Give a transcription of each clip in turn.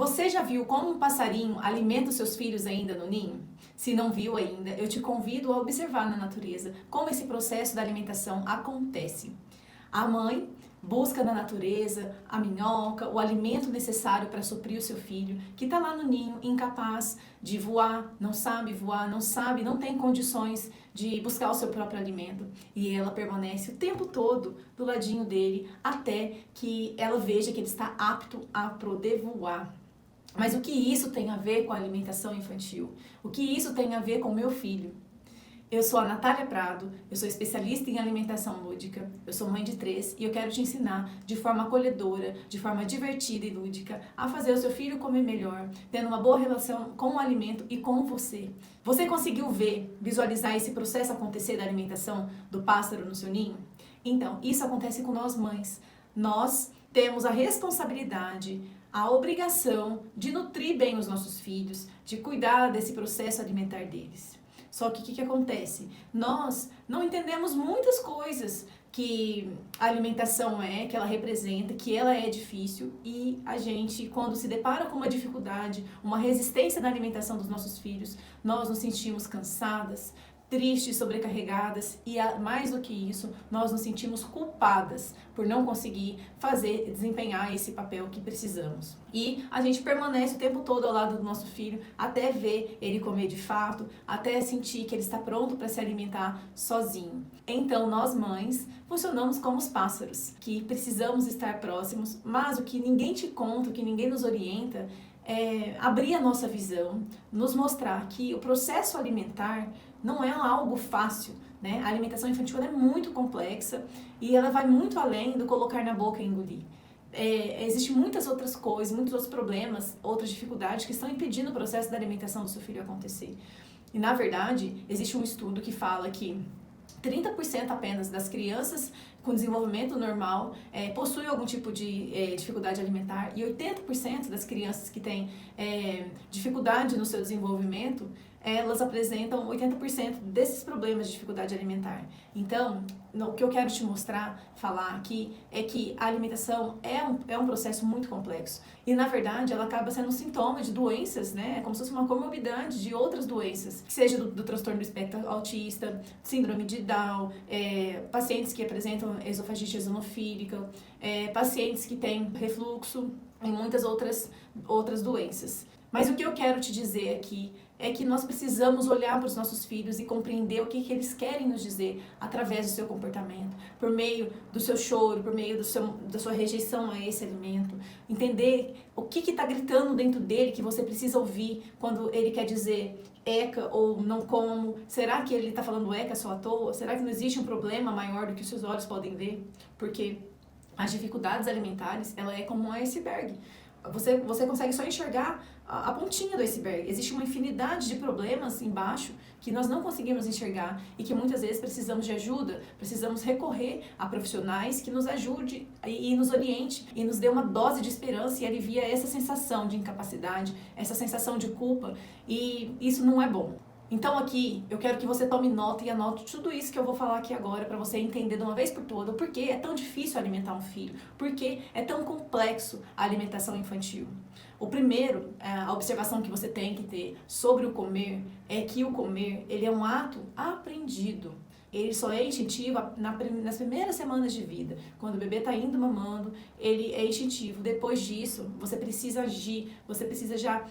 Você já viu como um passarinho alimenta os seus filhos ainda no ninho? Se não viu ainda, eu te convido a observar na natureza como esse processo da alimentação acontece. A mãe busca na natureza a minhoca, o alimento necessário para suprir o seu filho, que está lá no ninho, incapaz de voar, não sabe, não tem condições de buscar o seu próprio alimento. E ela permanece o tempo todo do ladinho dele até que ela veja que ele está apto a poder voar. Mas o que isso tem a ver com a alimentação infantil? O que isso tem a ver com o meu filho? Eu sou a Natália Prado, eu sou especialista em alimentação lúdica, eu sou mãe de 3 e eu quero te ensinar de forma acolhedora, de forma divertida e lúdica, a fazer o seu filho comer melhor, tendo uma boa relação com o alimento e com você. Você conseguiu visualizar esse processo acontecer da alimentação do pássaro no seu ninho? Então, isso acontece com nós mães. Nós temos a responsabilidade, a obrigação de nutrir bem os nossos filhos, de cuidar desse processo alimentar deles. Só que o que acontece? Nós não entendemos muitas coisas que a alimentação é, que ela representa, que ela é difícil, e a gente, quando se depara com uma dificuldade, uma resistência na alimentação dos nossos filhos, nós nos sentimos cansadas, tristes, sobrecarregadas e, mais do que isso, nós nos sentimos culpadas por não conseguir desempenhar esse papel que precisamos. E a gente permanece o tempo todo ao lado do nosso filho até ver ele comer de fato, até sentir que ele está pronto para se alimentar sozinho. Então, nós mães funcionamos como os pássaros, que precisamos estar próximos, mas o que ninguém te conta, o que ninguém nos orienta, é abrir a nossa visão, nos mostrar que o processo alimentar não é algo fácil, né? A alimentação infantil é muito complexa e ela vai muito além do colocar na boca e engolir. Existem muitas outras coisas, muitos outros problemas, outras dificuldades que estão impedindo o processo da alimentação do seu filho acontecer. E, na verdade, existe um estudo que fala que 30% apenas das crianças com desenvolvimento normal possuem algum tipo de dificuldade alimentar, e 80% das crianças que têm dificuldade no seu desenvolvimento, elas apresentam 80% desses problemas de dificuldade alimentar. Então, o que eu quero te falar aqui, é que a alimentação é um processo muito complexo. E, na verdade, ela acaba sendo um sintoma de doenças, né? É como se fosse uma comorbidade de outras doenças, que seja do transtorno do espectro autista, síndrome de Down, pacientes que apresentam esofagite eosinofílica, pacientes que têm refluxo e muitas outras doenças. Mas o que eu quero te dizer aqui é que nós precisamos olhar para os nossos filhos e compreender o que eles querem nos dizer através do seu comportamento, por meio do seu choro, por meio da sua rejeição a esse alimento. Entender o que está gritando dentro dele que você precisa ouvir quando ele quer dizer eca ou não como. Será que ele está falando eca só à toa? Será que não existe um problema maior do que os seus olhos podem ver? Porque as dificuldades alimentares, ela é como um iceberg. Você consegue só enxergar a pontinha do iceberg. Existe uma infinidade de problemas embaixo que nós não conseguimos enxergar e que muitas vezes precisamos de ajuda, precisamos recorrer a profissionais que nos ajude e nos oriente e nos dê uma dose de esperança e alivia essa sensação de incapacidade, essa sensação de culpa, e isso não é bom. Então aqui, eu quero que você tome nota e anote tudo isso que eu vou falar aqui agora para você entender de uma vez por todas o porquê é tão difícil alimentar um filho, porquê é tão complexo a alimentação infantil. O primeiro, a observação que você tem que ter sobre o comer é que o comer, ele é um ato aprendido. Ele só é instintivo nas primeiras semanas de vida. Quando o bebê está indo mamando, ele é instintivo. Depois disso, você precisa agir, você precisa já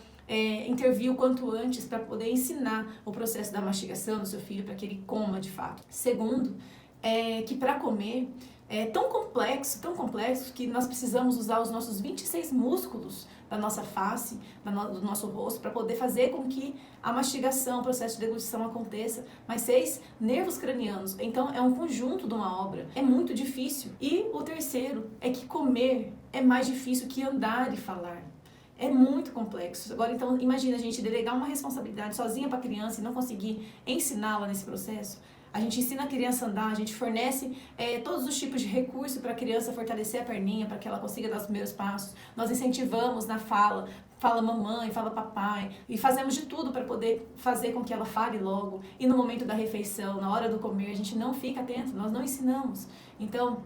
intervir o quanto antes para poder ensinar o processo da mastigação do seu filho para que ele coma de fato. Segundo, que para comer é tão complexo que nós precisamos usar os nossos 26 músculos da nossa face, do nosso rosto, para poder fazer com que a mastigação, o processo de deglutição aconteça, mas 6 nervos cranianos. Então, é um conjunto de uma obra. É muito difícil. E o terceiro é que comer é mais difícil que andar e falar. É muito complexo. Agora, então, imagina a gente delegar uma responsabilidade sozinha para a criança e não conseguir ensiná-la nesse processo. A gente ensina a criança a andar, a gente fornece todos os tipos de recursos para a criança fortalecer a perninha, para que ela consiga dar os primeiros passos. Nós incentivamos na fala mamãe, fala papai, e fazemos de tudo para poder fazer com que ela fale logo. E no momento da refeição, na hora do comer, a gente não fica atento, nós não ensinamos. Então,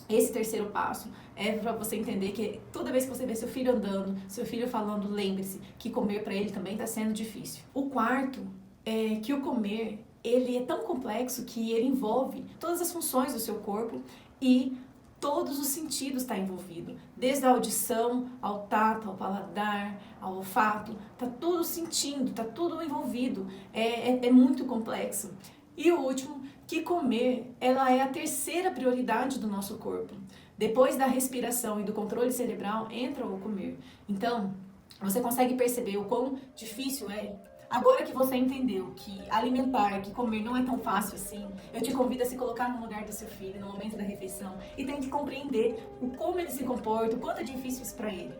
Esse terceiro passo é para você entender que toda vez que você vê seu filho andando, seu filho falando, lembre-se que comer para ele também está sendo difícil. O quarto é que o comer, ele é tão complexo que ele envolve todas as funções do seu corpo e todos os sentidos estão envolvidos, desde a audição, ao tato, ao paladar, ao olfato, tá tudo sentindo, tá tudo envolvido, é muito complexo. E o último, que comer, ela é a terceira prioridade do nosso corpo. Depois da respiração e do controle cerebral, entra o comer. Então, você consegue perceber o quão difícil é? Agora que você entendeu que alimentar, que comer não é tão fácil assim, eu te convido a se colocar no lugar do seu filho, no momento da refeição, e tente compreender o como ele se comporta, o quanto é difícil isso para ele.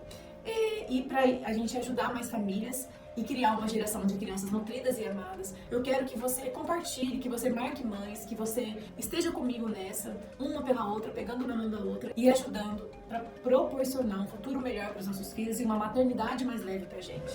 E para a gente ajudar mais famílias e criar uma geração de crianças nutridas e amadas, eu quero que você compartilhe, que você marque mães, que você esteja comigo nessa, uma pela outra, pegando na mão da outra e ajudando para proporcionar um futuro melhor para os nossos filhos e uma maternidade mais leve pra gente.